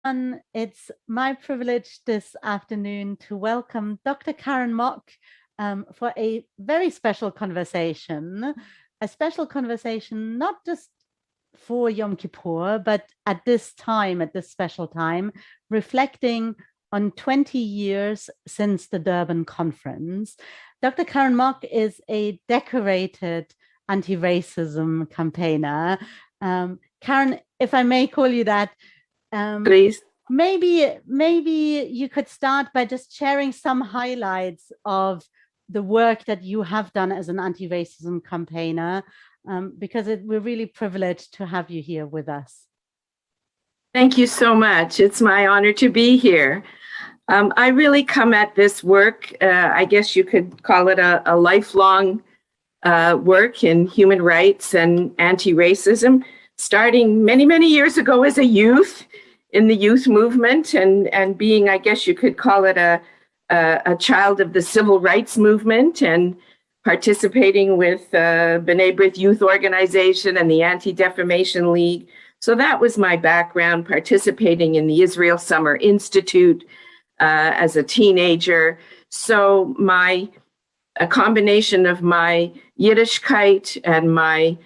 It's my privilege this afternoon to welcome Dr. Karen Mock for a very special conversation, not just for Yom Kippur, but at this special time, reflecting on 20 years since the Durban Conference. Dr. Karen Mock is a decorated anti-racism campaigner. Karen, if I may call you that, please. Maybe you could start by just sharing some highlights of the work that you have done as an anti-racism campaigner, because we're really privileged to have you here with us. Thank you so much. It's my honor to be here. I really come at this work, I guess you could call it a lifelong work in human rights and anti-racism, starting many, many years ago as a youth in the youth movement and being, I guess you could call it a child of the civil rights movement and participating with B'nai B'rith Youth Organization and the Anti-Defamation League. So that was my background, participating in the Israel Summer Institute as a teenager. So a combination of my Yiddishkeit and my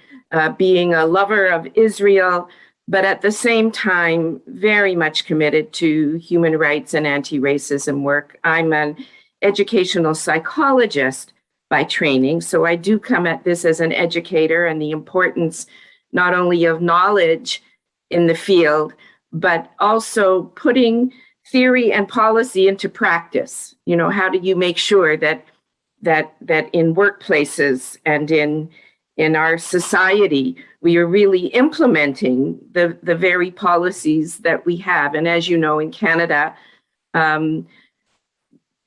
being a lover of Israel, but at the same time, very much committed to human rights and anti-racism work. I'm an educational psychologist by training, so I do come at this as an educator and the importance not only of knowledge in the field, but also putting theory and policy into practice. You know, how do you make sure that in workplaces and in our society, we are really implementing the very policies that we have. And as you know, in Canada,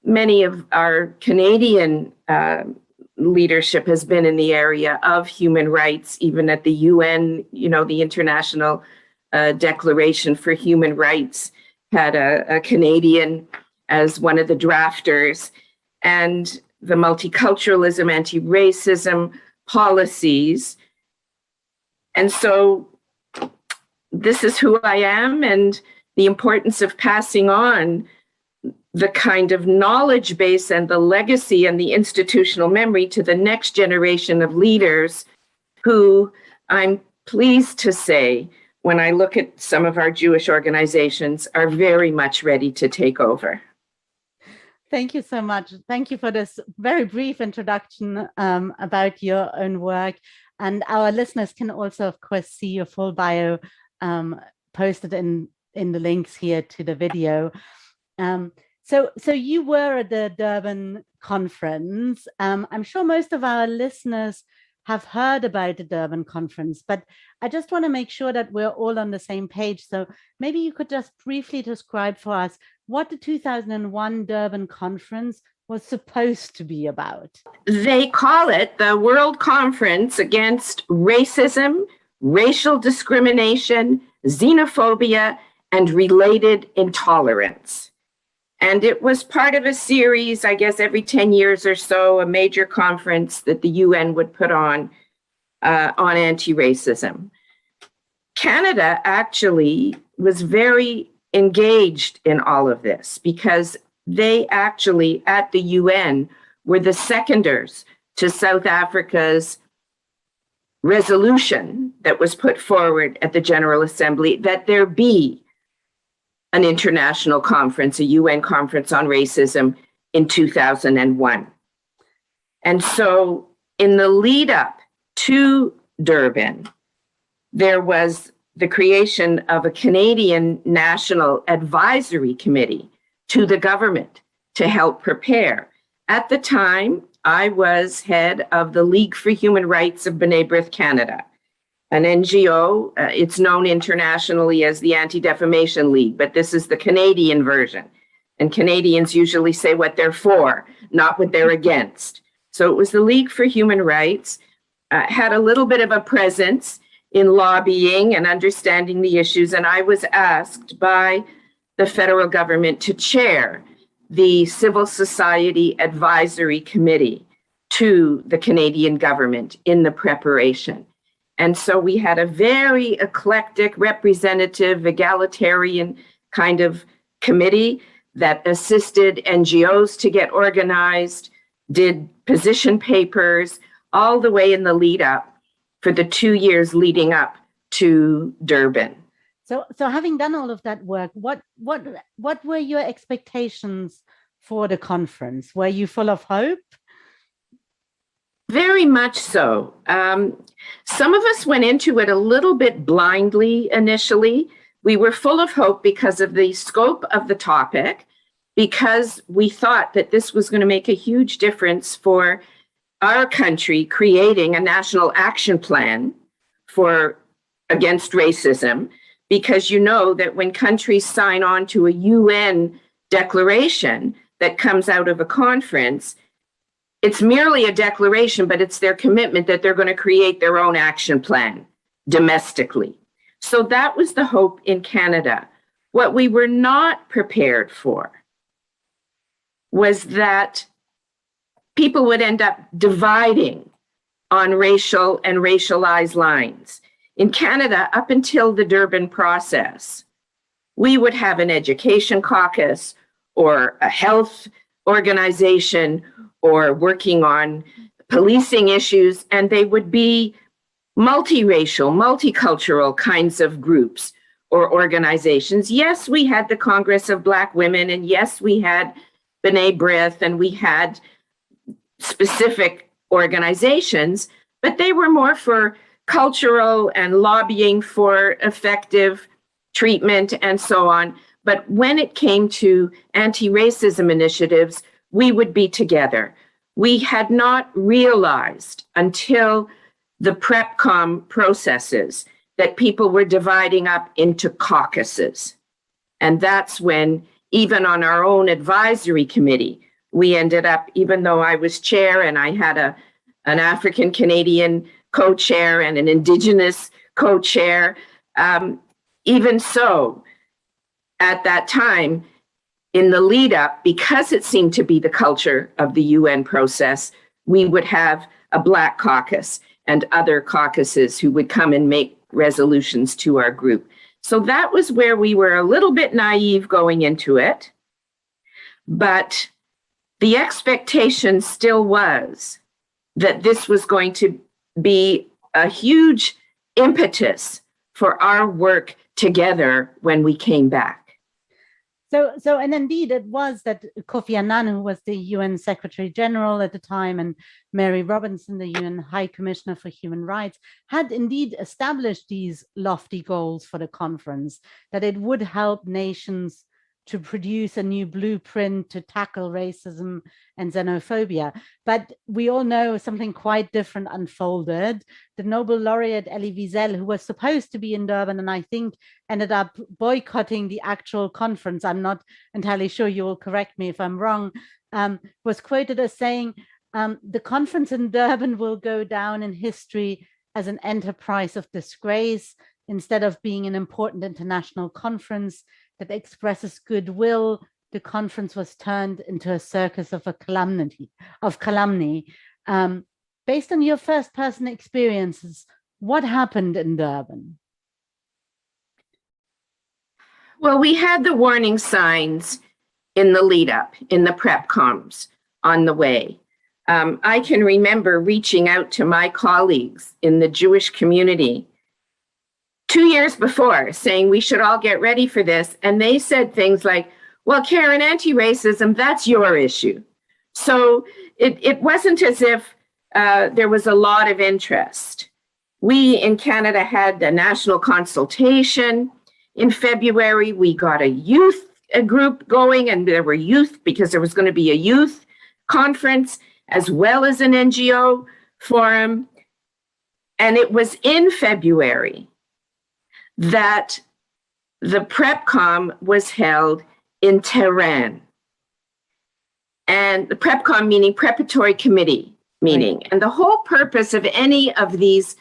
many of our Canadian leadership has been in the area of human rights, even at the UN, you know, the International Declaration for Human Rights had a Canadian as one of the drafters, and the multiculturalism, anti-racism policies. And so this is who I am, and the importance of passing on the kind of knowledge base and the legacy and the institutional memory to the next generation of leaders who, I'm pleased to say, when I look at some of our Jewish organizations, are very much ready to take over. Thank you so much. Thank you for this very brief introduction about your own work. And our listeners can also, of course, see your full bio posted in the links here to the video. So you were at the Durban Conference. I'm sure most of our listeners have heard about the Durban Conference, but I just want to make sure that we're all on the same page. So maybe you could just briefly describe for us what the 2001 Durban Conference was supposed to be about. They call it the World Conference Against Racism, Racial Discrimination, Xenophobia, and Related Intolerance. And it was part of a series, I guess, every 10 years or so, a major conference that the UN would put on anti-racism. Canada actually was very engaged in all of this because they actually, at the UN, were the seconders to South Africa's resolution that was put forward at the General Assembly that there be an international conference, a UN conference on racism in 2001. And so in the lead up to Durban, there was the creation of a Canadian National Advisory Committee to the government to help prepare. At the time, I was head of the League for Human Rights of B'nai B'rith Canada, an NGO. It's known internationally as the Anti-Defamation League, but this is the Canadian version. And Canadians usually say what they're for, not what they're against. So it was the League for Human Rights, had a little bit of a presence in lobbying and understanding the issues. And I was asked by the federal government to chair the Civil Society Advisory Committee to the Canadian government in the preparation. And so we had a very eclectic, representative, egalitarian kind of committee that assisted NGOs to get organized, did position papers, all the way in the lead up for the 2 years leading up to Durban. So having done all of that work, what were your expectations for the conference? Were you full of hope? Very much so. Some of us went into it a little bit blindly initially. We were full of hope because of the scope of the topic, because we thought that this was going to make a huge difference for our country creating a national action plan against racism, because you know that when countries sign on to a UN declaration that comes out of a conference, it's merely a declaration, but it's their commitment that they're going to create their own action plan domestically. So that was the hope in Canada. What we were not prepared for was that people would end up dividing on racial and racialized lines. In Canada, up until the Durban process, we would have an education caucus or a health organization or working on policing issues, and they would be multiracial, multicultural kinds of groups or organizations. Yes, we had the Congress of Black Women, and yes, we had B'nai B'rith, and we had specific organizations, but they were more for cultural and lobbying for effective treatment and so on. But when it came to anti-racism initiatives, we would be together. We had not realized until the PrepCom processes that people were dividing up into caucuses. And that's when, even on our own advisory committee, we ended up, even though I was chair and I had an African Canadian co-chair and an Indigenous co-chair, even so, at that time, in the lead up, because it seemed to be the culture of the UN process, we would have a Black caucus and other caucuses who would come and make resolutions to our group. So that was where we were a little bit naive going into it. But the expectation still was that this was going to be a huge impetus for our work together when we came back. So, and indeed it was that Kofi Annan, who was the UN Secretary General at the time, and Mary Robinson, the UN High Commissioner for Human Rights, had indeed established these lofty goals for the conference, that it would help nations to produce a new blueprint to tackle racism and xenophobia. But we all know something quite different unfolded. The Nobel laureate Elie Wiesel, who was supposed to be in Durban and I think ended up boycotting the actual conference, I'm not entirely sure, you will correct me if I'm wrong, was quoted as saying, the conference in Durban will go down in history as an enterprise of disgrace instead of being an important international conference that expresses goodwill. The conference was turned into a circus of calumny. Based on your first-person experiences, what happened in Durban? Well, we had the warning signs in the lead up, in the PrepComs on the way. I can remember reaching out to my colleagues in the Jewish community 2 years before, saying we should all get ready for this. And they said things like, well, Karen, anti-racism, that's your issue. So it wasn't as if there was a lot of interest. We in Canada had a national consultation. In February, we got a group going, and there were youth, because there was going to be a youth conference as well as an NGO forum. And it was in February that the PrepCom was held in Tehran. And the PrepCom meaning preparatory committee meeting. Right. And the whole purpose of any of these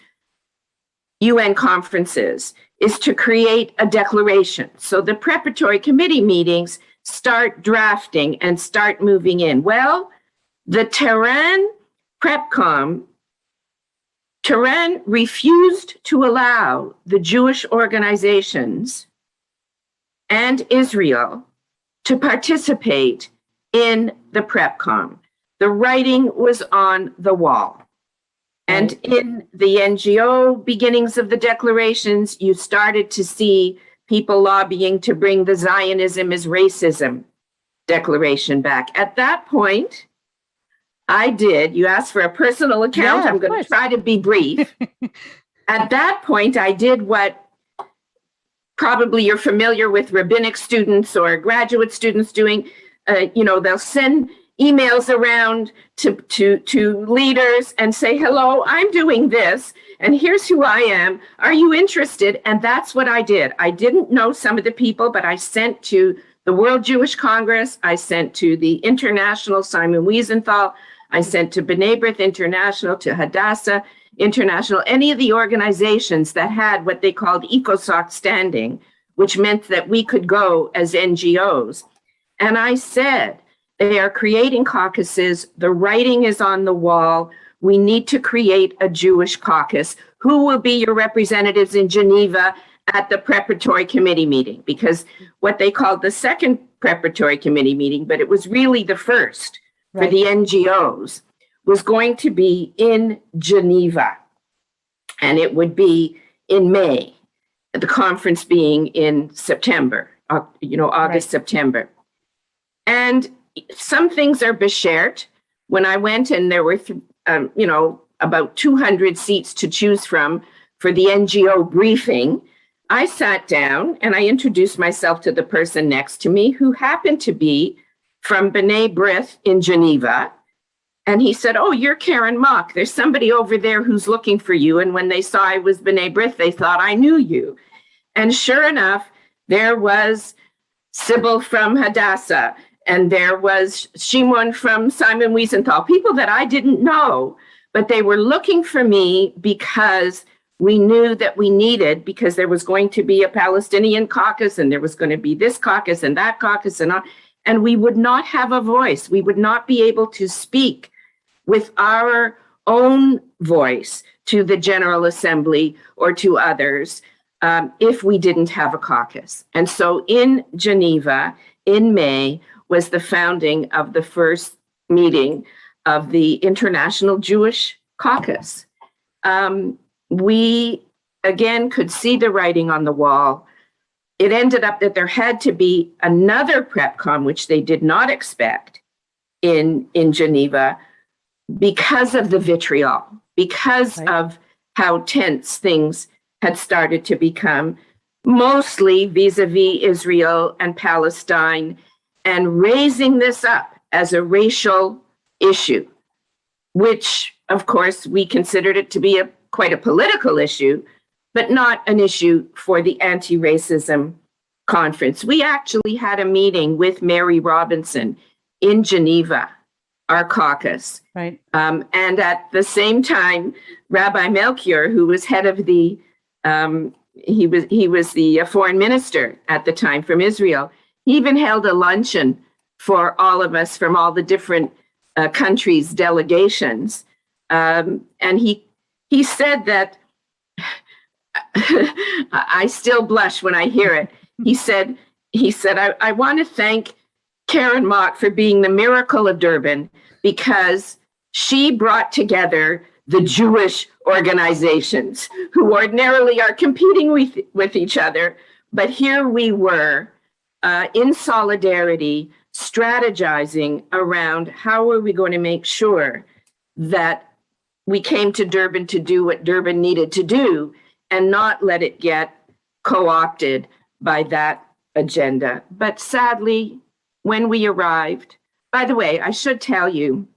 UN conferences is to create a declaration. So the preparatory committee meetings start drafting and start moving in. Well, the Tehran PrepCom, Tehran refused to allow the Jewish organizations and Israel to participate in the PrepCom. The writing was on the wall. And in the NGO beginnings of the declarations, you started to see people lobbying to bring the Zionism is racism declaration back. At that point, you asked for a personal account. I'm going to try to be brief. At that point, I did what probably you're familiar with rabbinic students or graduate students doing. They'll send emails around to leaders and say, hello, I'm doing this, and here's who I am. Are you interested? And that's what I did. I didn't know some of the people, but I sent to the World Jewish Congress. I sent to the International Simon Wiesenthal. I sent to B'nai B'rith International, to Hadassah International, any of the organizations that had what they called ECOSOC standing, which meant that we could go as NGOs. And I said, they are creating caucuses. The writing is on the wall. We need to create a Jewish caucus. Who will be your representatives in Geneva at the preparatory committee meeting? Because what they called the second preparatory committee meeting, but it was really the first for the NGOs, was going to be in Geneva. And it would be in May, the conference being in September, August, September. And some things are beshert. When I went and there were, about 200 seats to choose from for the NGO briefing, I sat down and I introduced myself to the person next to me, who happened to be from B'nai B'rith in Geneva. And he said, oh, you're Karen Mock. There's somebody over there who's looking for you. And when they saw I was B'nai B'rith, they thought I knew you. And sure enough, there was Sybil from Hadassah, and there was Shimon from Simon Wiesenthal, people that I didn't know, but they were looking for me because we knew that we needed, because there was going to be a Palestinian caucus, and there was going to be this caucus and that caucus, and we would not have a voice. We would not be able to speak with our own voice to the General Assembly or to others if we didn't have a caucus. And so in Geneva, in May, was the founding of the first meeting of the International Jewish Caucus. We, again, could see the writing on the wall. It ended up that there had to be another PrepCom, which they did not expect in Geneva, because of the vitriol, because of how tense things had started to become, mostly vis-a-vis Israel and Palestine, and raising this up as a racial issue, which, of course, we considered it to be quite a political issue, but not an issue for the Anti-Racism Conference. We actually had a meeting with Mary Robinson in Geneva, our caucus. And at the same time, Rabbi Melchior, who was head of the, he was the foreign minister at the time from Israel, he even held a luncheon for all of us from all the different countries' delegations. And he said that, I still blush when I hear it. He said, I want to thank Karen Mock for being the miracle of Durban, because she brought together the Jewish organizations who ordinarily are competing with each other. But here we were in solidarity, strategizing around how are we going to make sure that we came to Durban to do what Durban needed to do and not let it get co-opted by that agenda. But sadly, when we arrived, by the way, I should tell you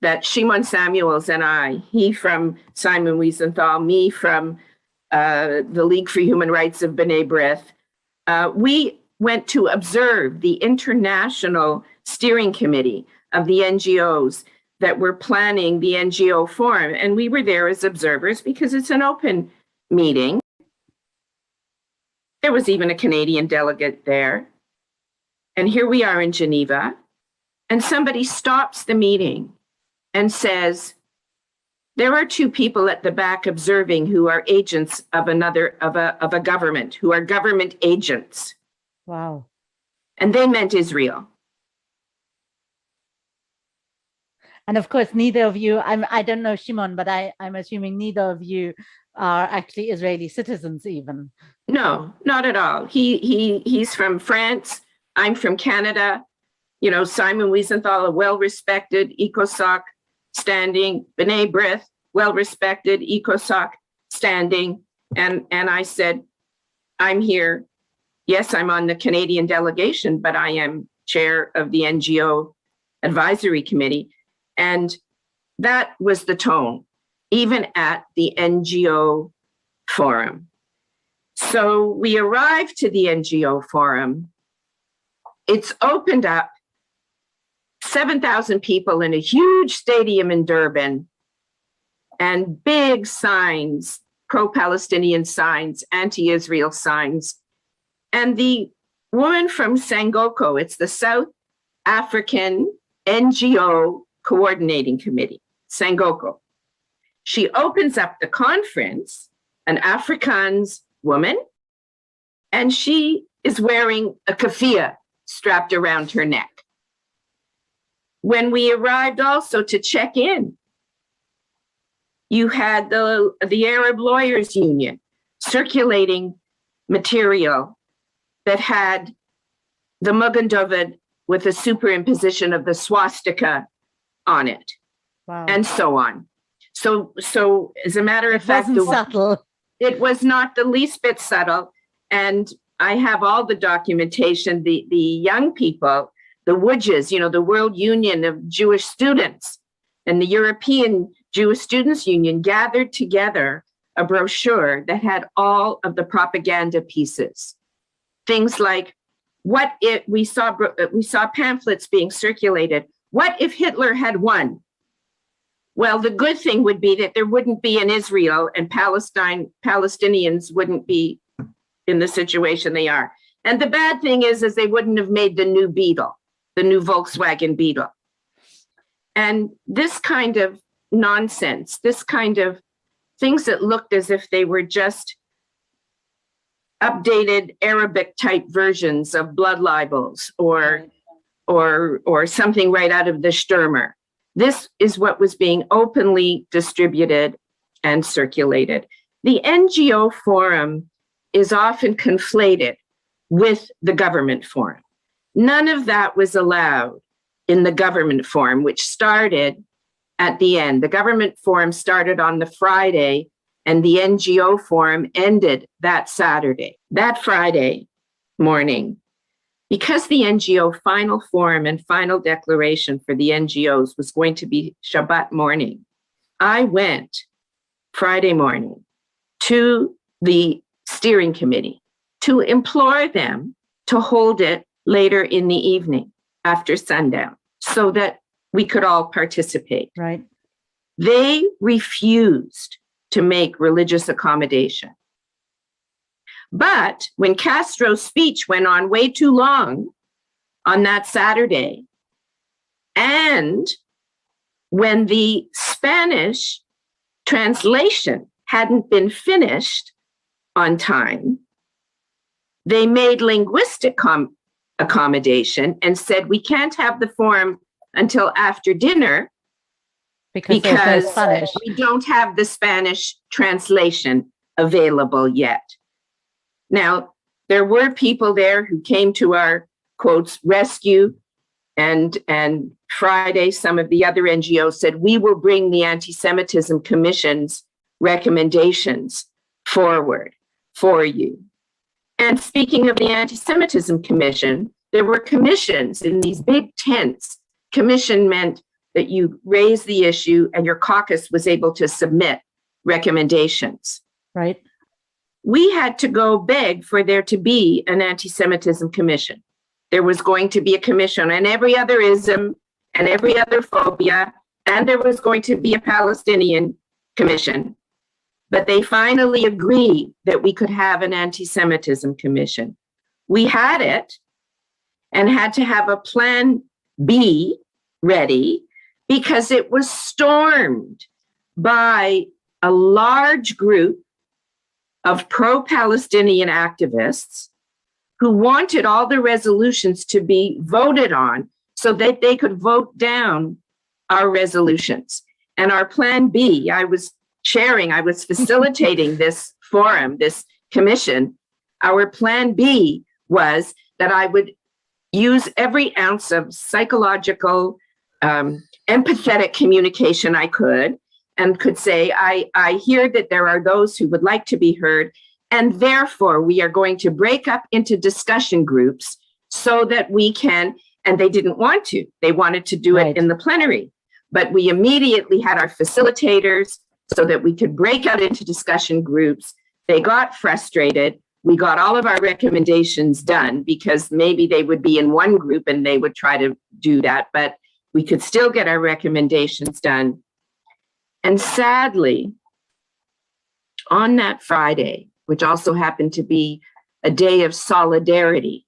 that Shimon Samuels and I, he from Simon Wiesenthal, me from the League for Human Rights of B'nai B'rith, we went to observe the international steering committee of the NGOs that were planning the NGO forum. And we were there as observers because it's an open meeting. There was even a Canadian delegate there. And here we are in Geneva, and somebody stops the meeting and says, there are two people at the back observing who are agents of a government, who are government agents. Wow. And they meant Israel. And of course, neither of you, I don't know Shimon, but I'm assuming neither of you are actually Israeli citizens even. No, not at all. He's from France. I'm from Canada. You know, Simon Wiesenthal, a well-respected ECOSOC standing, B'nai B'rith, well-respected ECOSOC standing. And I said, I'm here. Yes, I'm on the Canadian delegation, but I am chair of the NGO advisory committee. And that was the tone, even at the NGO forum. So we arrived to the NGO forum. It's opened up, 7,000 people in a huge stadium in Durban, and big signs, pro-Palestinian signs, anti-Israel signs. And the woman from Sangoko, it's the South African NGO Coordinating Committee, Sangoko. She opens up the conference, an Afrikaans woman, and she is wearing a keffiyeh strapped around her neck. When we arrived also to check in, you had the Arab Lawyers Union circulating material that had the Magen David with a superimposition of the swastika on it. Wow. And so on. So as a matter of fact, it was not the least bit subtle. And I have all the documentation, the young people, the WUJs, you know, the World Union of Jewish Students and the European Jewish Students Union gathered together a brochure that had all of the propaganda pieces. Things like, what if we saw pamphlets being circulated? What if Hitler had won? Well, the good thing would be that there wouldn't be an Israel, and Palestinians wouldn't be in the situation they are. And the bad thing is they wouldn't have made the new Beetle, the new Volkswagen Beetle. And this kind of nonsense, this kind of things that looked as if they were just updated Arabic type versions of blood libels or something right out of the Stürmer. This is what was being openly distributed and circulated. The NGO forum is often conflated with the government forum. None of that was allowed in the government forum, which started at the end. The government forum started on the Friday, and the NGO forum ended that Saturday, that Friday morning. Because the NGO final forum and final declaration for the NGOs was going to be Shabbat morning, I went Friday morning to the steering committee to implore them to hold it later in the evening after sundown so that we could all participate. Right. They refused to make religious accommodation. But when Castro's speech went on way too long on that Saturday, and when the Spanish translation hadn't been finished on time, they made linguistic accommodation and said, we can't have the forum until after dinner because we don't have the Spanish translation available yet. Now, there were people there who came to our, quotes, rescue, and Friday, some of the other NGOs said, we will bring the Anti-Semitism Commission's recommendations forward for you. And speaking of the Anti-Semitism Commission, there were commissions in these big tents. Commission meant that you raise the issue and your caucus was able to submit recommendations. Right. We had to go beg for there to be an Anti-Semitism Commission. There was going to be a commission on every other ism and every other phobia, and there was going to be a Palestinian commission. But they finally agreed that we could have an Anti-Semitism Commission. We had it and had to have a plan B ready because it was stormed by a large group of pro-Palestinian activists who wanted all the resolutions to be voted on so that they could vote down our resolutions. And our plan B, I was facilitating this forum, this commission. Our plan B was that I would use every ounce of psychological, empathetic communication I could, and could say, I hear that there are those who would like to be heard, and therefore we are going to break up into discussion groups so that we can, and they didn't want to, they wanted to do it in the plenary, but we immediately had our facilitators so that we could break out into discussion groups. They got frustrated. We got all of our recommendations done because maybe they would be in one group and they would try to do that, but we could still get our recommendations done. And sadly, on that Friday, which also happened to be a day of solidarity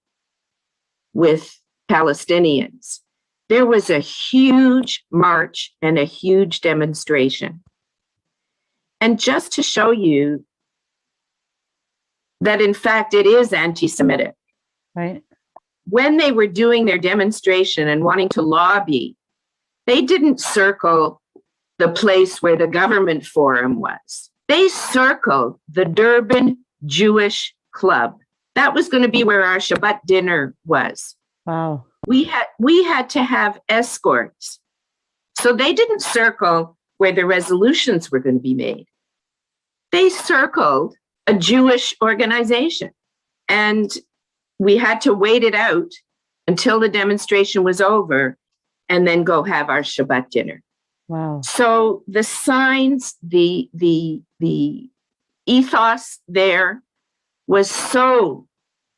with Palestinians, there was a huge march and a huge demonstration. And just to show you that, in fact, it is anti-Semitic. Right. When they were doing their demonstration and wanting to lobby, they didn't circle the place where the government forum was. They circled the Durban Jewish Club. That was going to be where our Shabbat dinner was. Wow. We had to have escorts. So they didn't circle where the resolutions were going to be made. They circled a Jewish organization. And we had to wait it out until the demonstration was over and then go have our Shabbat dinner. Wow. So the signs, the ethos there was so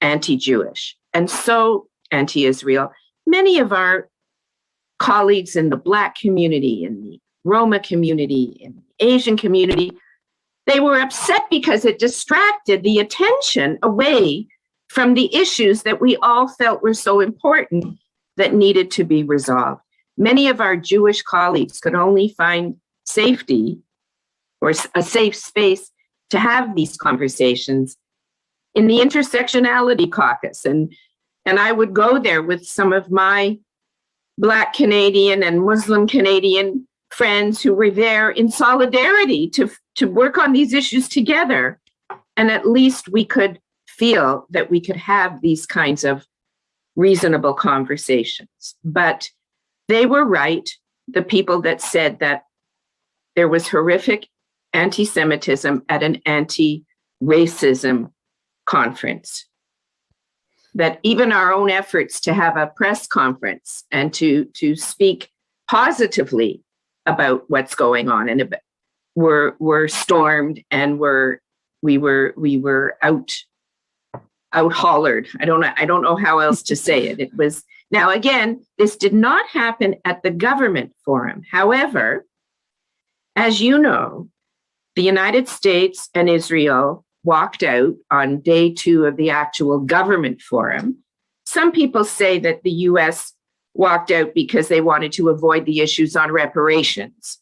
anti-Jewish and so anti-Israel. Many of our colleagues in the Black community, in the Roma community, in the Asian community, they were upset because it distracted the attention away from the issues that we all felt were so important that needed to be resolved. Many of our Jewish colleagues could only find safety or a safe space to have these conversations in the intersectionality caucus. And I would go there with some of my Black Canadian and Muslim Canadian friends who were there in solidarity to work on these issues together. And at least we could feel that we could have these kinds of reasonable conversations. But they were right, the people that said that there was horrific anti-Semitism at an anti-racism conference. That even our own efforts to have a press conference and to speak positively about what's going on and were stormed, and we were out hollered. I don't know how else to say it. It was, now again, this did not happen at the government forum. However, as you know, the United States and Israel walked out on day 2 of the actual government forum. Some people say that the US walked out because they wanted to avoid the issues on reparations.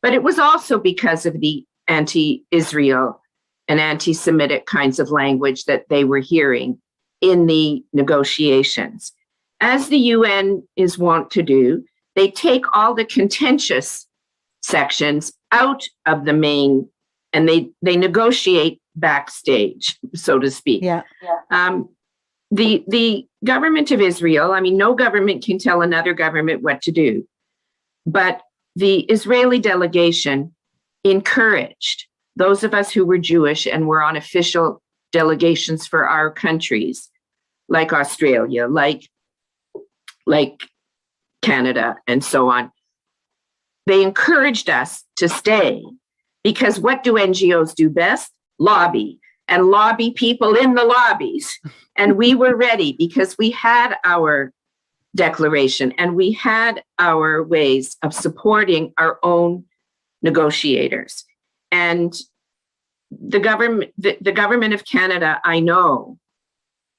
But it was also because of the anti-Israel and anti-Semitic kinds of language that they were hearing in the negotiations. As the UN is wont to do, they take all the contentious sections out of the main, and they negotiate backstage, so to speak. Yeah. The government of Israel, I mean, no government can tell another government what to do, but the Israeli delegation encouraged those of us who were Jewish and were on official delegations for our countries, like Australia, like Canada, and so on. They encouraged us to stay because what do NGOs do best? Lobby, and lobby people in the lobbies. And we were ready because we had our declaration and we had our ways of supporting our own negotiators. And the government of Canada, I know,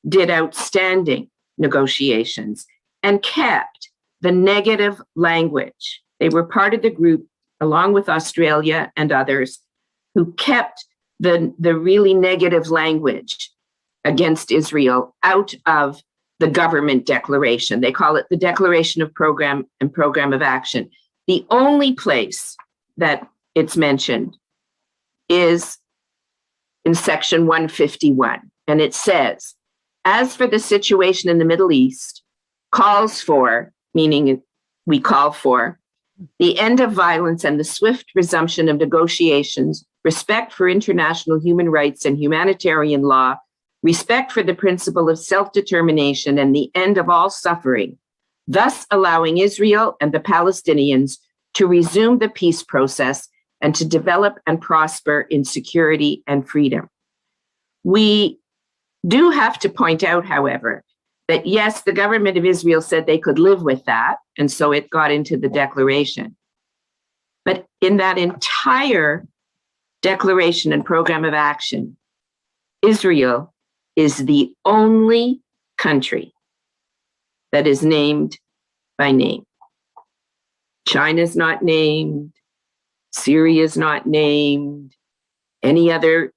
did outstanding negotiations and kept the negative language. They were part of the group, along with Australia and others, who kept the really negative language against Israel out of the government declaration. They call it the Declaration of Program and Program of Action. The only place that it's mentioned is in section 151. And it says, as for the situation in the Middle East, calls for, meaning we call for, the end of violence and the swift resumption of negotiations, respect for international human rights and humanitarian law, respect for the principle of self-determination, and the end of all suffering, thus allowing Israel and the Palestinians to resume the peace process and to develop and prosper in security and freedom. We do have to point out, however, that yes, the government of Israel said they could live with that, and so it got into the declaration. But in that entire declaration and program of action, Israel is the only country that is named by name. China's not named, Syria's not named, any other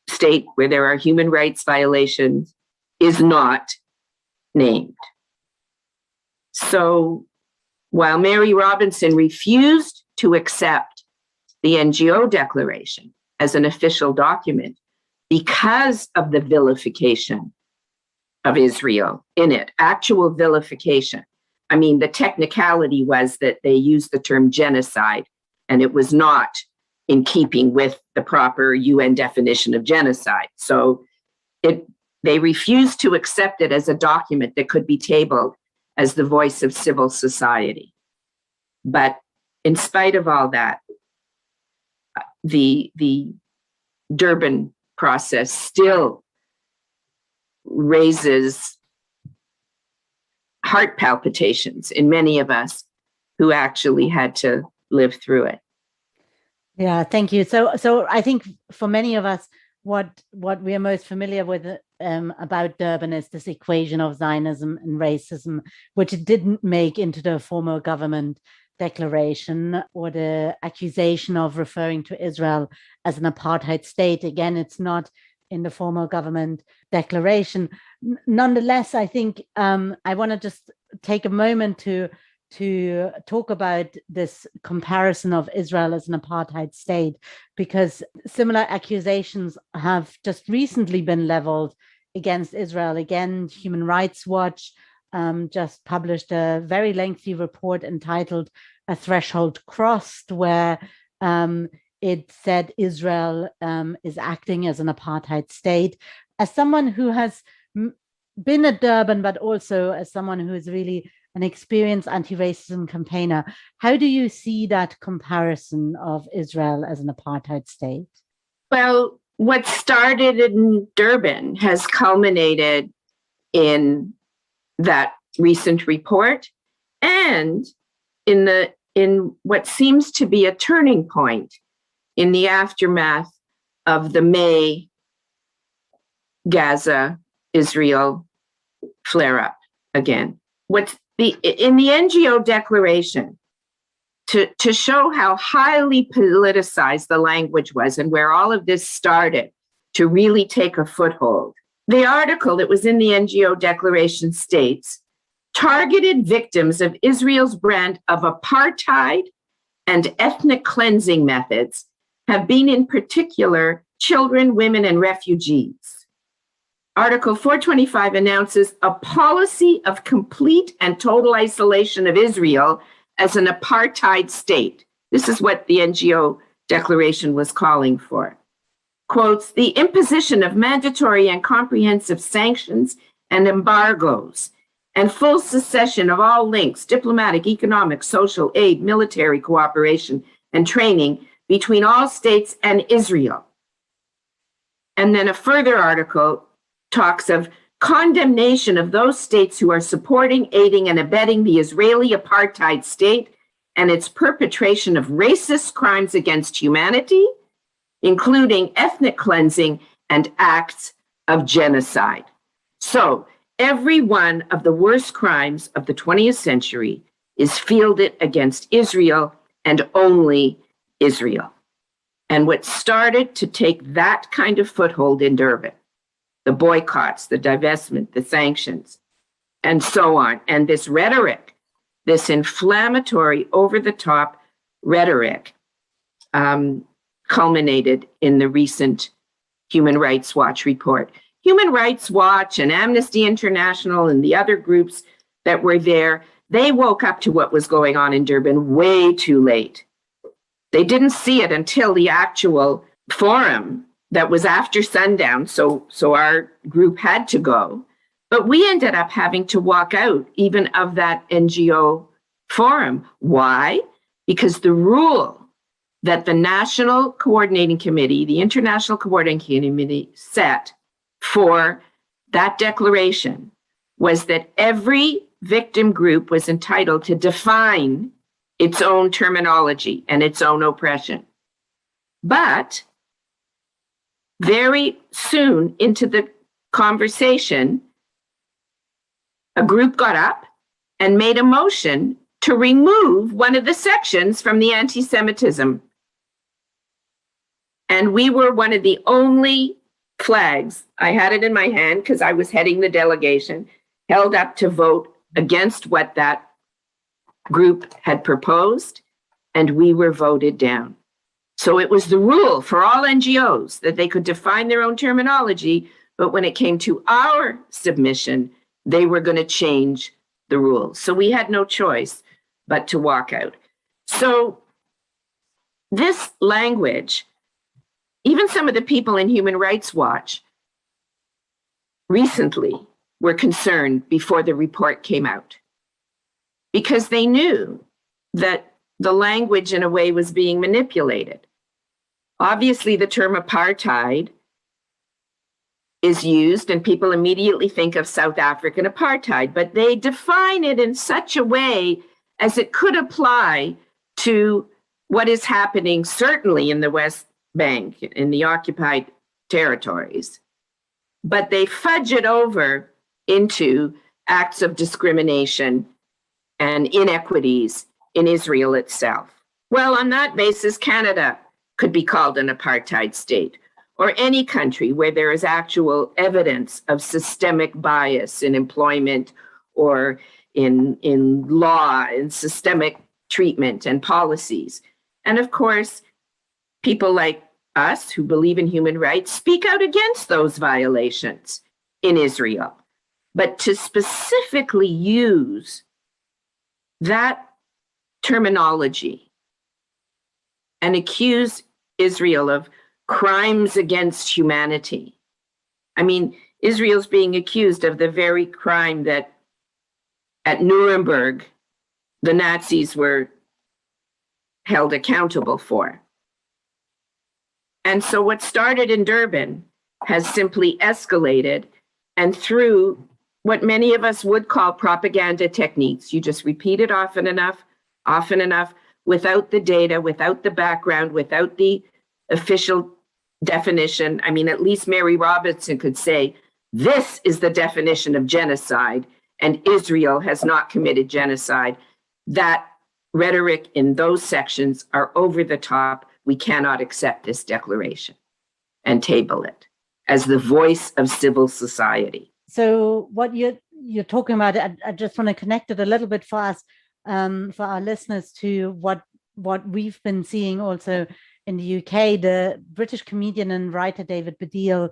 state where there are human rights violations is not named. So while Mary Robinson refused to accept the NGO declaration as an official document because of the vilification of Israel in it, actual vilification. I mean, the technicality was that they used the term genocide, and it was not in keeping with the proper UN definition of genocide. So they refused to accept it as a document that could be tabled as the voice of civil society. But in spite of all that, the Durban process still raises heart palpitations in many of us who actually had to live through it. Yeah, thank you. So I think for many of us, what we are most familiar with about Durban is this equation of Zionism and racism, which it didn't make into the formal government declaration, or the accusation of referring to Israel as an apartheid state. Again, it's not in the formal government declaration. Nonetheless, I think I want to just take a moment to talk about this comparison of Israel as an apartheid state, because similar accusations have just recently been leveled against Israel. Again, Human Rights Watch just published a very lengthy report entitled "A Threshold Crossed," where it said Israel is acting as an apartheid state. As someone who has been at Durban, but also as someone who is really an experienced anti-racism campaigner, how do you see that comparison of Israel as an apartheid state? Well, what started in Durban has culminated in that recent report and in what seems to be a turning point in the aftermath of the May Gaza-Israel flare-up again. In the NGO declaration, to show how highly politicized the language was and where all of this started to really take a foothold, the article that was in the NGO declaration states, targeted victims of Israel's brand of apartheid and ethnic cleansing methods have been in particular children, women, and refugees. Article 425 announces a policy of complete and total isolation of Israel as an apartheid state. This is what the NGO declaration was calling for. Quotes, the imposition of mandatory and comprehensive sanctions and embargoes and full cessation of all links, diplomatic, economic, social aid, military cooperation, and training between all states and Israel. And then a further article talks of condemnation of those states who are supporting, aiding, and abetting the Israeli apartheid state and its perpetration of racist crimes against humanity, including ethnic cleansing and acts of genocide. So every one of the worst crimes of the 20th century is fielded against Israel and only Israel. And what started to take that kind of foothold in Durban the boycotts, the divestment, the sanctions, and so on. And this rhetoric, this inflammatory, over-the-top rhetoric, culminated in the recent Human Rights Watch report. Human Rights Watch and Amnesty International and the other groups that were there, they woke up to what was going on in Durban way too late. They didn't see it until the actual forum that was after sundown, so our group had to go. But we ended up having to walk out even of that NGO forum. Why? Because the rule that the National Coordinating Committee, the International Coordinating Committee set for that declaration was that every victim group was entitled to define its own terminology and its own oppression. But very soon into the conversation, a group got up and made a motion to remove one of the sections from the anti-Semitism. And we were one of the only flags, I had it in my hand because I was heading the delegation, held up to vote against what that group had proposed, and we were voted down. So it was the rule for all NGOs that they could define their own terminology, but when it came to our submission, they were going to change the rules. So we had no choice but to walk out. So this language, even some of the people in Human Rights Watch recently were concerned before the report came out because they knew that the language in a way was being manipulated. Obviously, the term apartheid is used and people immediately think of South African apartheid, but they define it in such a way as it could apply to what is happening certainly in the West Bank, in the occupied territories. But they fudge it over into acts of discrimination and inequities in Israel itself. Well, on that basis, Canada could be called an apartheid state, or any country where there is actual evidence of systemic bias in employment or in law and systemic treatment and policies. And of course, people like us who believe in human rights speak out against those violations in Israel. But to specifically use that terminology and accuse Israel of crimes against humanity. I mean, Israel's being accused of the very crime that at Nuremberg, the Nazis were held accountable for. And so what started in Durban has simply escalated, and through what many of us would call propaganda techniques, you just repeat it often enough, without the data, without the background, without the official definition. I mean, at least Mary Robinson could say, this is the definition of genocide, and Israel has not committed genocide. That rhetoric in those sections are over the top. We cannot accept this declaration and table it as the voice of civil society. So what you're talking about, I just want to connect it a little bit for us, for our listeners, to what we've been seeing also in the UK. The British comedian and writer David Baddiel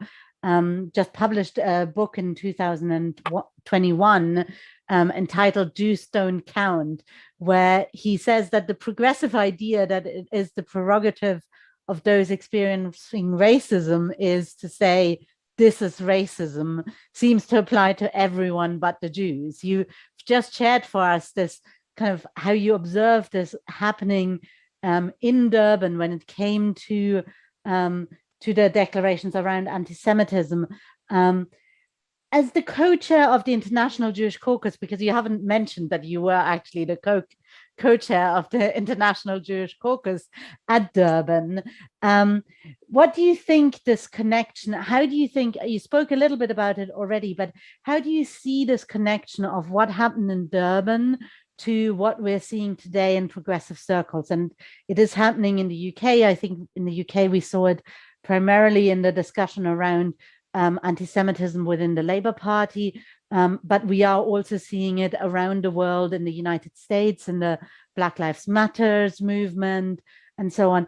just published a book in 2021 entitled Jews Don't Count, where he says that the progressive idea that it is the prerogative of those experiencing racism is to say, this is racism, seems to apply to everyone but the Jews. You just shared for us this kind of how you observed this happening in Durban when it came to the declarations around anti-Semitism. As the co-chair of the International Jewish Caucus, because you haven't mentioned that you were actually the co-chair of the International Jewish Caucus at Durban, what do you think this connection, how do you think, you spoke a little bit about it already, but how do you see this connection of what happened in Durban to what we're seeing today in progressive circles? And it is happening in the UK. I think in the UK, we saw it primarily in the discussion around anti-Semitism within the Labour Party, but we are also seeing it around the world in the United States, in the Black Lives Matters movement, and so on.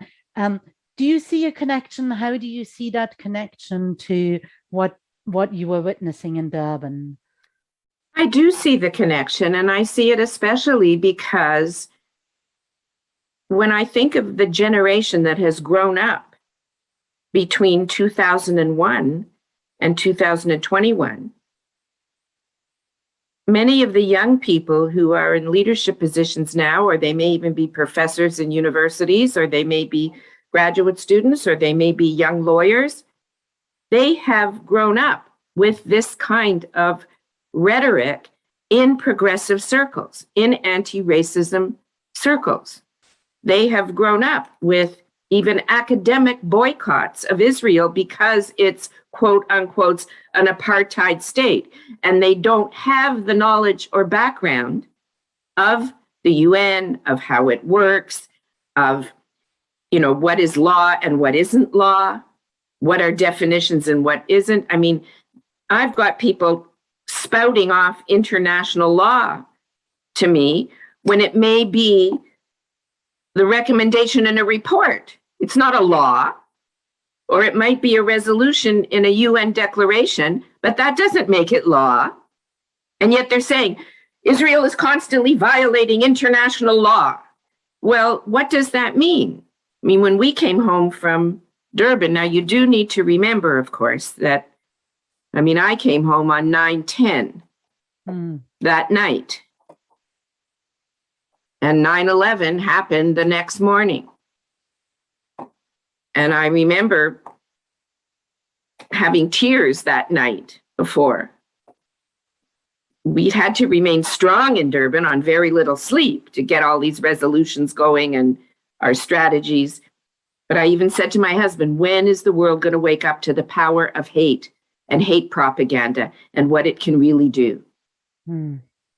Do you see a connection? How do you see that connection to what you were witnessing in Durban? I do see the connection, and I see it especially because when I think of the generation that has grown up between 2001 and 2021, many of the young people who are in leadership positions now, or they may even be professors in universities, or they may be graduate students, or they may be young lawyers, they have grown up with this kind of rhetoric in progressive circles, in anti-racism circles. They have grown up with even academic boycotts of Israel because it's, quote unquote, an apartheid state. And they don't have the knowledge or background of the UN, of how it works, of, you know, what is law and what isn't law, what are definitions and what isn't. I mean, I've got people spouting off international law to me when it may be the recommendation in a report. It's not a law, or it might be a resolution in a UN declaration, but that doesn't make it law. And yet they're saying Israel is constantly violating international law. Well, what does that mean? I mean, when we came home from Durban, now you do need to remember, of course, that, I mean, I came home on 9/10 that night. And 9/11 happened the next morning. And I remember having tears that night before. We'd had to remain strong in Durban on very little sleep to get all these resolutions going and our strategies. But I even said to my husband, when is the world going to wake up to the power of hate and hate propaganda and what it can really do?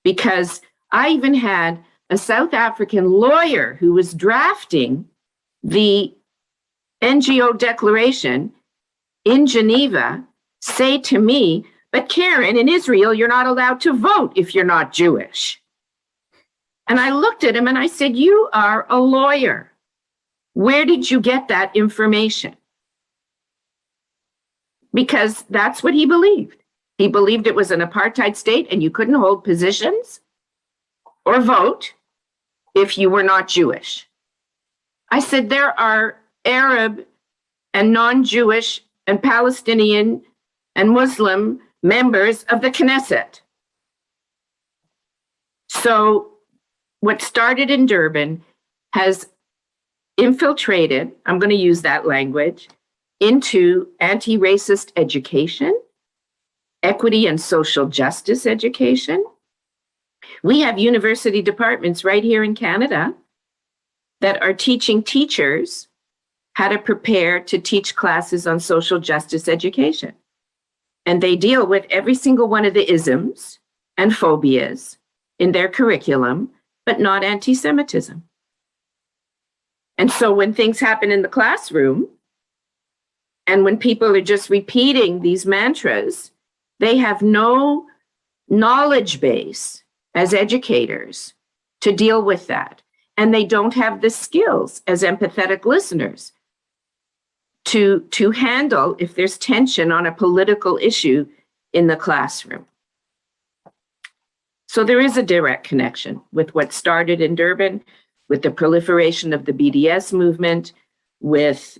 Because I even had a South African lawyer who was drafting the NGO declaration in Geneva say to me, but Karen, in Israel, you're not allowed to vote if you're not Jewish. And I looked at him and I said, you are a lawyer. Where did you get that information? Because that's what he believed. He believed it was an apartheid state and you couldn't hold positions or vote if you were not Jewish. I said, there are Arab and non-Jewish and Palestinian and Muslim members of the Knesset. So what started in Durban has infiltrated, I'm going to use that language, into anti-racist education, equity and social justice education. We have university departments right here in Canada that are teaching teachers how to prepare to teach classes on social justice education. And they deal with every single one of the isms and phobias in their curriculum, but not anti-Semitism. And so when things happen in the classroom, and when people are just repeating these mantras, they have no knowledge base as educators to deal with that. And they don't have the skills as empathetic listeners to handle if there's tension on a political issue in the classroom. So there is a direct connection with what started in Durban, with the proliferation of the BDS movement, with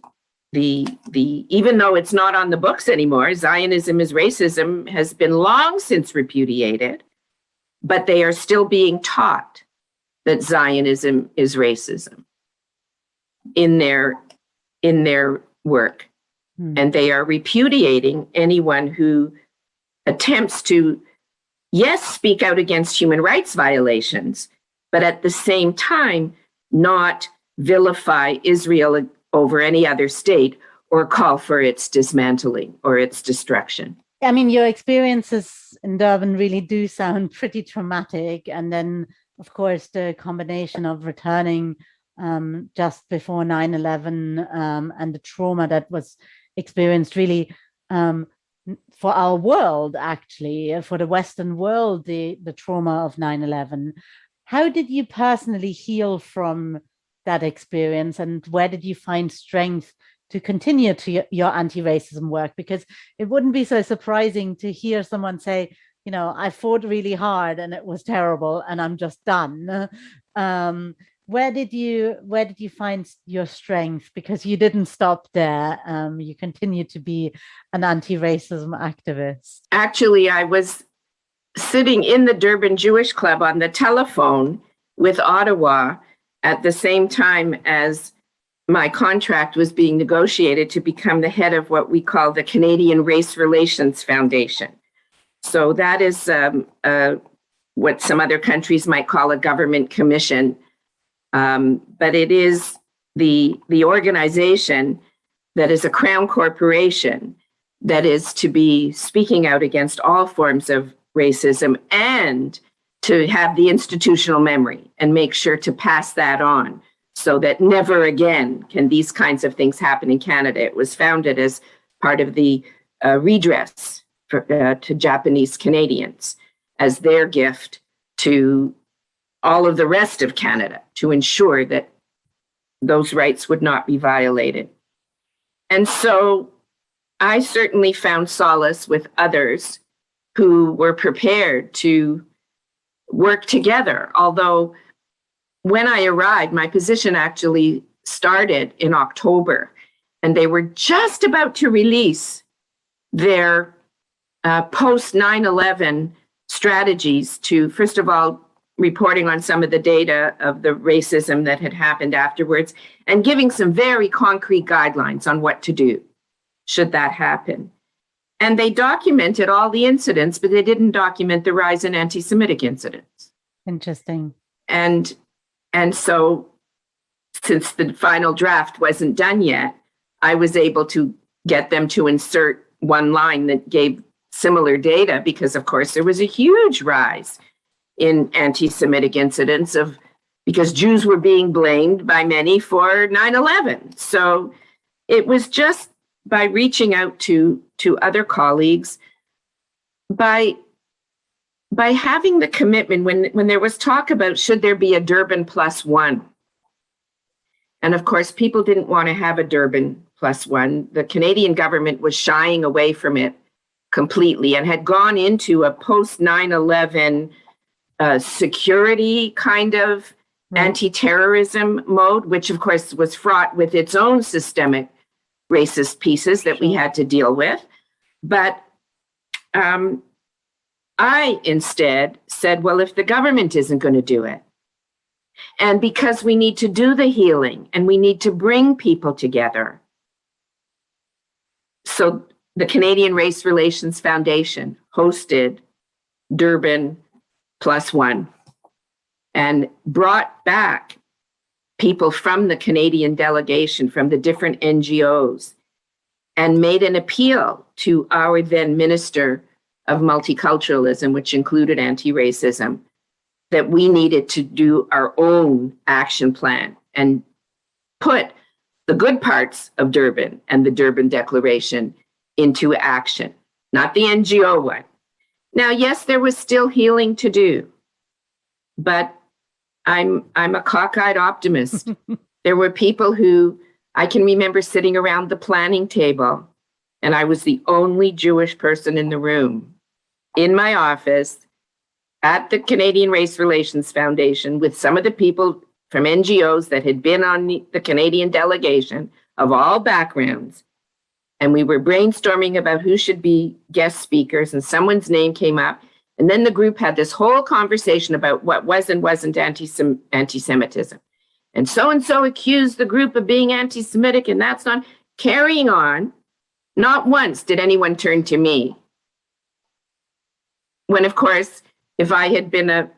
the even though it's not on the books anymore, Zionism is racism has been long since repudiated, but they are still being taught that Zionism is racism in their work. And they are repudiating anyone who attempts to, yes, speak out against human rights violations, but at the same time, not vilify Israel over any other state or call for its dismantling or its destruction. I mean, your experiences in Durban really do sound pretty traumatic. And then, of course, the combination of returning just before 9/11 and the trauma that was experienced really for our world, actually, for the Western world, the trauma of 9/11. How did you personally heal from that experience, and where did you find strength to continue to your anti-racism work? Because it wouldn't be so surprising to hear someone say, I fought really hard and it was terrible and I'm just done. Where did you find your strength? Because you didn't stop there. You continue to be an anti-racism activist. Actually, I was sitting in the Durban Jewish Club on the telephone with Ottawa at the same time as my contract was being negotiated to become the head of what we call the Canadian Race Relations Foundation. So that is what some other countries might call a government commission. But it is the organization that is a crown corporation that is to be speaking out against all forms of racism and to have the institutional memory and make sure to pass that on so that never again can these kinds of things happen in Canada. It was founded as part of the redress to Japanese Canadians as their gift to all of the rest of Canada to ensure that those rights would not be violated. And so I certainly found solace with others who were prepared to work together. Although when I arrived, my position actually started in October, and they were just about to release their post 9/11 strategies to, first of all, reporting on some of the data of the racism that had happened afterwards and giving some very concrete guidelines on what to do should that happen. And they documented all the incidents, but they didn't document the rise in anti-Semitic incidents. Interesting. And so since the final draft wasn't done yet, I was able to get them to insert one line that gave similar data because, of course, there was a huge rise in anti-Semitic incidents because Jews were being blamed by many for 9/11. So it was just by reaching out to other colleagues, by having the commitment when there was talk about should there be a Durban+1. And of course, people didn't want to have a Durban+1. The Canadian government was shying away from it completely and had gone into a post 9/11 security kind of anti-terrorism mode, which of course was fraught with its own systemic racist pieces that we had to deal with. But I instead said, well, if the government isn't going to do it, and because we need to do the healing and we need to bring people together. So the Canadian Race Relations Foundation hosted Durban+1 and brought back people from the Canadian delegation, from the different NGOs, and made an appeal to our then Minister of Multiculturalism, which included anti-racism, that we needed to do our own action plan and put the good parts of Durban and the Durban Declaration into action, not the NGO one. Now, yes, there was still healing to do, but I'm a cockeyed optimist. There were people who I can remember sitting around the planning table, and I was the only Jewish person in the room, in my office, at the Canadian Race Relations Foundation, with some of the people from NGOs that had been on the Canadian delegation of all backgrounds. And we were brainstorming about who should be guest speakers, and someone's name came up. And then the group had this whole conversation about what was and wasn't anti-Semitism. And so accused the group of being anti-Semitic, and that's not carrying on. Not once did anyone turn to me. When, of course, if I had been a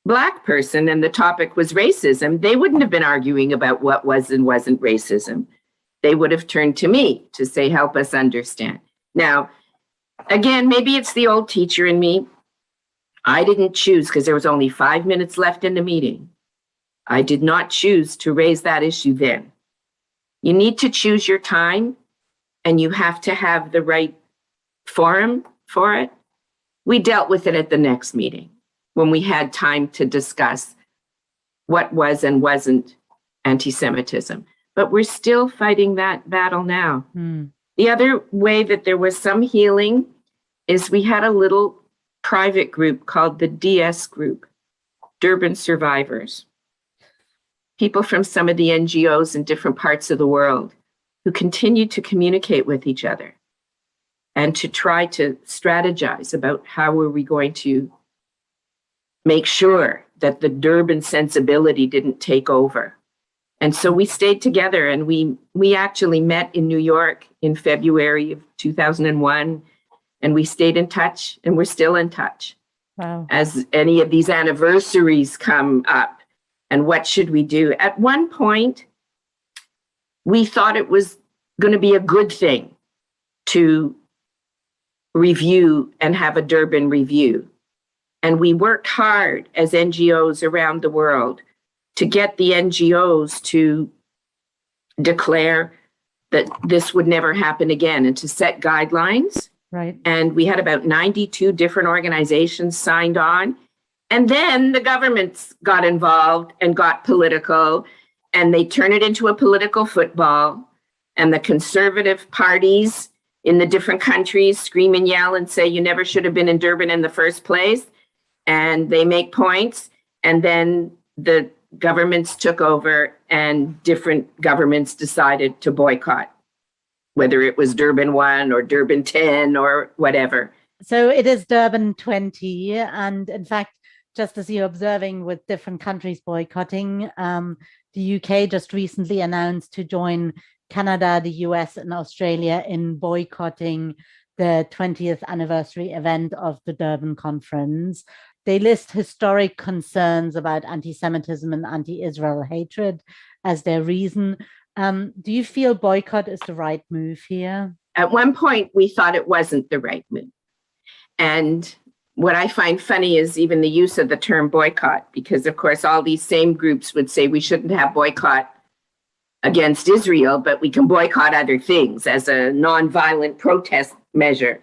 Black person and the topic was racism, they wouldn't have been arguing about what was and wasn't racism. They would have turned to me to say, help us understand. Now, again, maybe it's the old teacher in me. I didn't choose, because there was only 5 minutes left in the meeting. I did not choose to raise that issue then. You need to choose your time, and you have to have the right forum for it. We dealt with it at the next meeting when we had time to discuss what was and wasn't anti-Semitism. But we're still fighting that battle now. The other way that there was some healing is we had a little private group called the DS group, Durban Survivors. People from some of the NGOs in different parts of the world who continued to communicate with each other and to try to strategize about how were we going to make sure that the Durban sensibility didn't take over. And so we stayed together, and we actually met in New York in February of 2001, and we stayed in touch, and we're still in touch. Wow. As any of these anniversaries come up, and what should we do? At one point, we thought it was going to be a good thing to review and have a Durban review. And we worked hard as NGOs around the world to get the NGOs to declare that this would never happen again and to set guidelines. Right. And we had about 92 different organizations signed on. And then the governments got involved and got political, and they turned it into a political football. And the conservative parties in the different countries scream and yell and say, you never should have been in Durban in the first place. And they make points. And then the governments took over, and different governments decided to boycott, whether it was Durban 1 or Durban 10 or whatever. So it is Durban+20. And in fact, just as you're observing with different countries boycotting, the UK just recently announced to join Canada, the US, and Australia in boycotting the 20th anniversary event of the Durbin Conference. They list historic concerns about anti-Semitism and anti-Israel hatred as their reason. Do you feel boycott is the right move here? At one point, we thought it wasn't the right move. And what I find funny is even the use of the term boycott, because of course, all these same groups would say we shouldn't have boycott against Israel, but we can boycott other things as a nonviolent protest measure.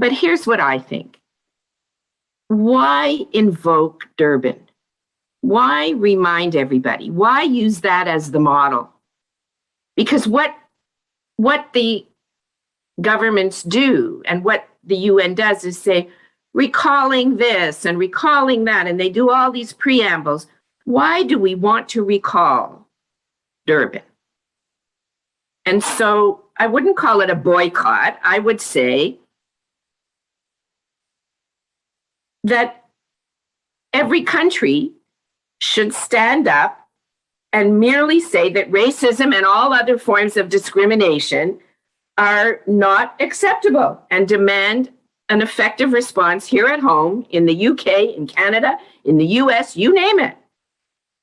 But here's what I think. Why invoke Durban? Why remind everybody? Why use that as the model? Because what the governments do and what the UN does is say, recalling this and recalling that, and they do all these preambles. Why do we want to recall Durban? And so I wouldn't call it a boycott. I would say that every country should stand up and merely say that racism and all other forms of discrimination are not acceptable and demand an effective response here at home, in the UK, in Canada, in the US, you name it,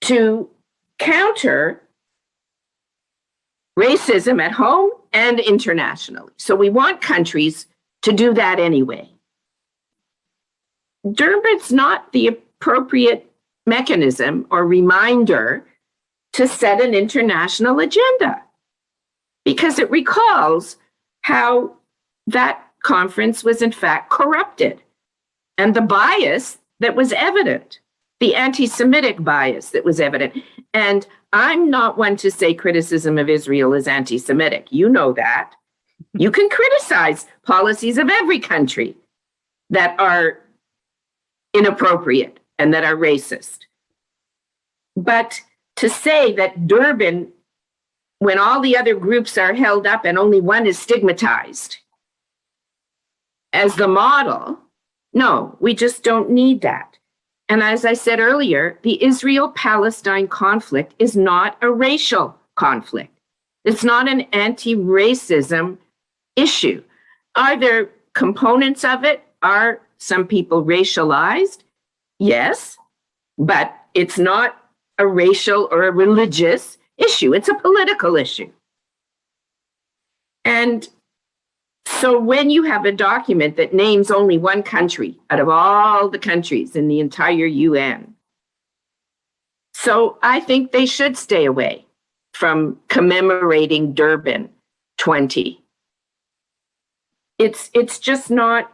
to counter racism at home and internationally. So we want countries to do that anyway. Durban's not the appropriate mechanism or reminder to set an international agenda, because it recalls how that conference was in fact corrupted, and the bias that was evident, the anti-Semitic bias that was evident. And I'm not one to say criticism of Israel is anti-Semitic. You know that. You can criticize policies of every country that are inappropriate and that are racist. But to say that Durban, when all the other groups are held up and only one is stigmatized as the model, no, we just don't need that. And as I said earlier, the Israel-Palestine conflict is not a racial conflict. It's not an anti-racism issue. Are there components of it? Are some people racialized? Yes, but it's not a racial or a religious issue. It's a political issue. And so when you have a document that names only one country out of all the countries in the entire UN, so I think they should stay away from commemorating Durban 20 it's just not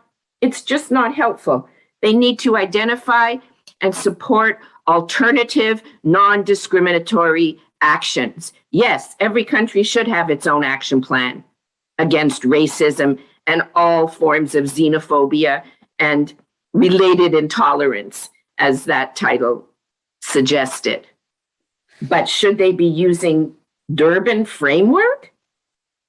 helpful. They need to identify and support alternative, non-discriminatory actions. Yes, every country should have its own action plan against racism and all forms of xenophobia and related intolerance, as that title suggested. But should they be using Durbin framework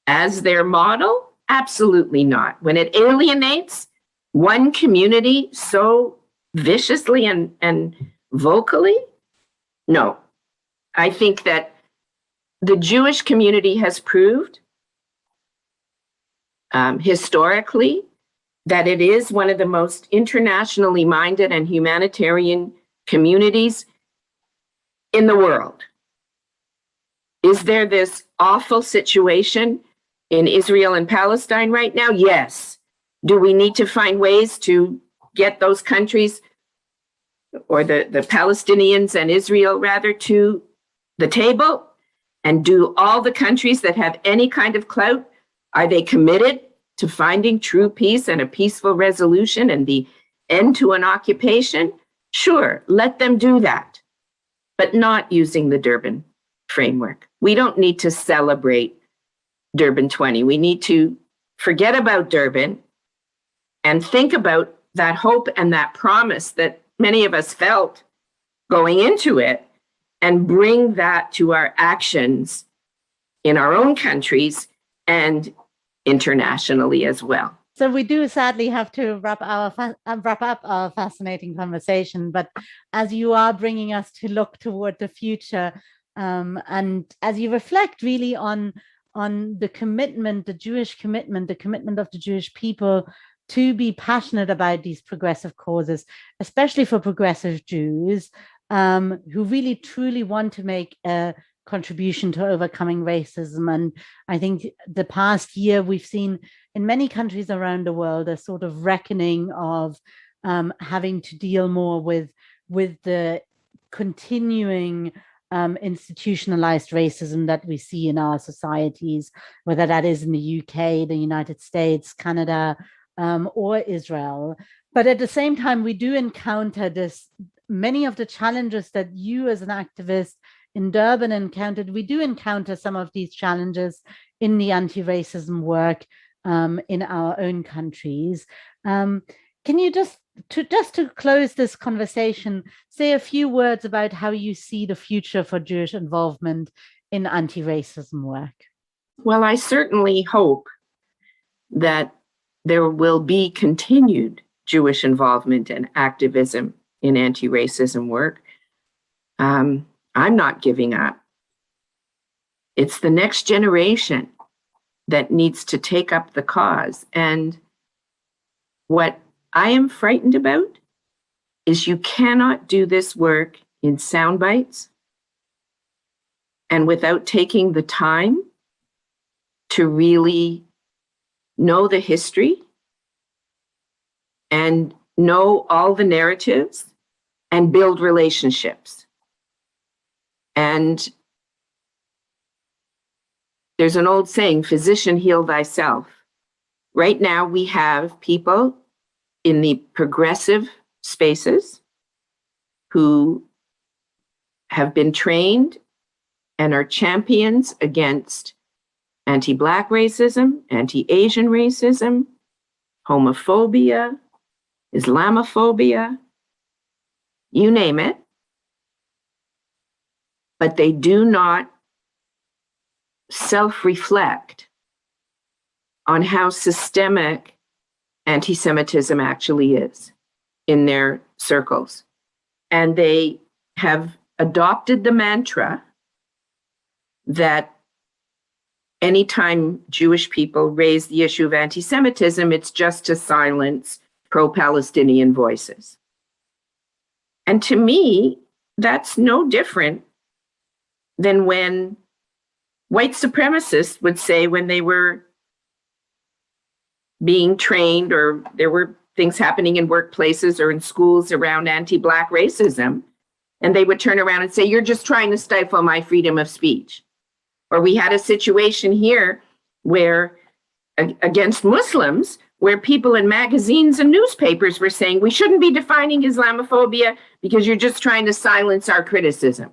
as their model? Absolutely not. When it alienates one community so viciously and vocally, no. I think that the Jewish community has proved historically that it is one of the most internationally minded and humanitarian communities in the world. Is there this awful situation in Israel and Palestine right now? Yes. Do we need to find ways to get those countries, or the Palestinians and Israel rather, to the table? And do all the countries that have any kind of clout, are they committed to finding true peace and a peaceful resolution and the end to an occupation? Sure, let them do that, but not using the Durban framework. We don't need to celebrate Durban+20. We need to forget about Durban and think about that hope and that promise that many of us felt going into it, and bring that to our actions in our own countries and internationally as well. So we do sadly have to wrap up our fascinating conversation, but as you are bringing us to look toward the future, and as you reflect really on the commitment, the Jewish commitment, the commitment of the Jewish people to be passionate about these progressive causes, especially for progressive Jews, who really truly want to make a contribution to overcoming racism. And I think the past year we've seen in many countries around the world a sort of reckoning of having to deal more with the continuing institutionalized racism that we see in our societies, whether that is in the UK, the United States, Canada, or Israel. But at the same time, we do encounter many of the challenges that you as an activist in Durban encountered. We do encounter some of these challenges in the anti-racism work in our own countries. Can you just to close this conversation, say a few words about how you see the future for Jewish involvement in anti-racism work? Well, I certainly hope that there will be continued Jewish involvement and activism in anti-racism work. I'm not giving up. It's the next generation that needs to take up the cause. And what I am frightened about is you cannot do this work in sound bites and without taking the time to really know the history and know all the narratives and build relationships. And there's an old saying, physician, heal thyself. Right now, we have people in the progressive spaces who have been trained and are champions against anti-Black racism, anti-Asian racism, homophobia, Islamophobia, you name it. But they do not self-reflect on how systemic anti-Semitism actually is in their circles. And they have adopted the mantra that anytime Jewish people raise the issue of anti-Semitism, it's just to silence pro-Palestinian voices. And to me, that's no different than when white supremacists would say, when they were being trained or there were things happening in workplaces or in schools around anti-Black racism, and they would turn around and say, you're just trying to stifle my freedom of speech. Or we had a situation here where against Muslims, where people in magazines and newspapers were saying we shouldn't be defining Islamophobia because you're just trying to silence our criticism,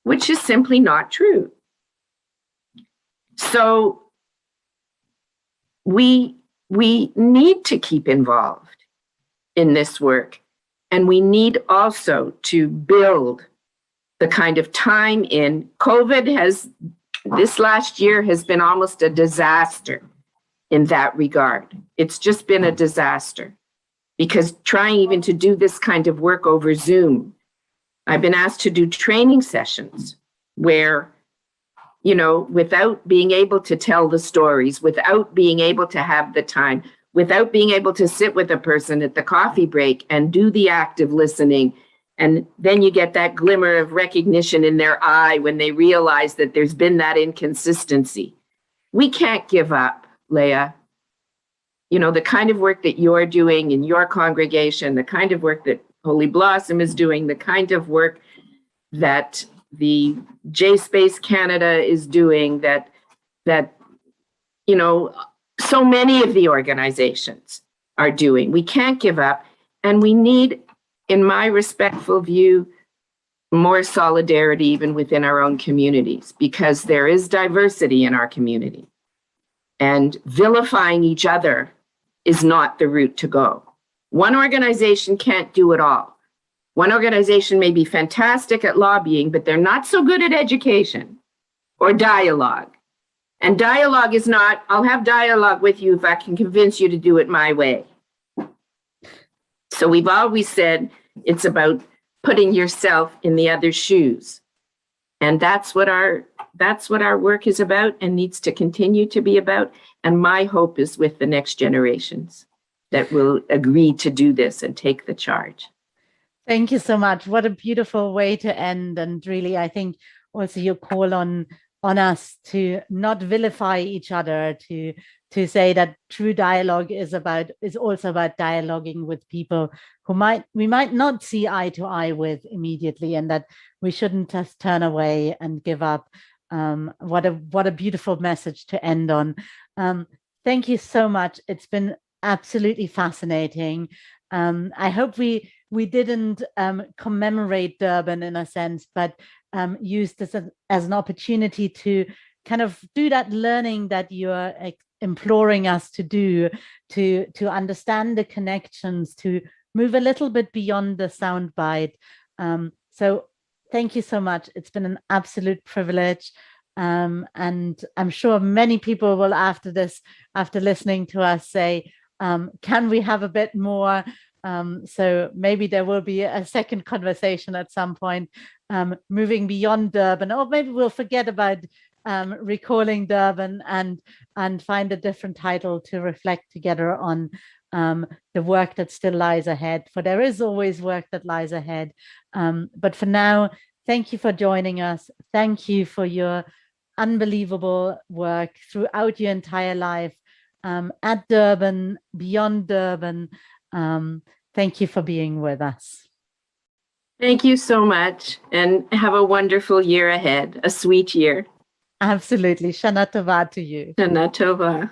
which is simply not true. So we need to keep involved in this work, and we need also to build the kind of time in. This last year has been almost a disaster in that regard. It's just been a disaster, because trying even to do this kind of work over Zoom, I've been asked to do training sessions where, you know, without being able to tell the stories, without being able to have the time, without being able to sit with a person at the coffee break and do the active listening, and then you get that glimmer of recognition in their eye when they realize that there's been that inconsistency. We can't give up, Lea. You know, the kind of work that you're doing in your congregation, the kind of work that Holy Blossom is doing, the kind of work that the J-Space Canada is doing, that you know, so many of the organizations are doing. We can't give up, and we need, in my respectful view, more solidarity even within our own communities, because there is diversity in our community. And vilifying each other is not the route to go. One organization can't do it all. One organization may be fantastic at lobbying, but they're not so good at education or dialogue. And dialogue is not, I'll have dialogue with you if I can convince you to do it my way. So we've always said it's about putting yourself in the other's shoes. And that's what our work is about and needs to continue to be about. And my hope is with the next generations that will agree to do this and take the charge. Thank you so much. What a beautiful way to end. And really, I think also your call on us to not vilify each other, to say that true dialogue is also about dialoguing with people who we might not see eye to eye with immediately, and that we shouldn't just turn away and give up. What a beautiful message to end on. Thank you so much. It's been absolutely fascinating. I hope we didn't commemorate Durban in a sense, but used this as an opportunity to kind of do that learning that you're imploring us to do, to understand the connections, to move a little bit beyond the soundbite. So thank you so much. It's been an absolute privilege. And I'm sure many people will, after listening to us, say, can we have a bit more? So maybe there will be a second conversation at some point, moving beyond Durban, or maybe we'll forget about recalling Durban and find a different title to reflect together on the work that still lies ahead, for there is always work that lies ahead. But for now, thank you for joining us. Thank you for your unbelievable work throughout your entire life, at Durban, beyond Durban. Thank you for being with us. Thank you so much, and have a wonderful year ahead, a sweet year. Absolutely. Shana Tova to you. Shana Tova.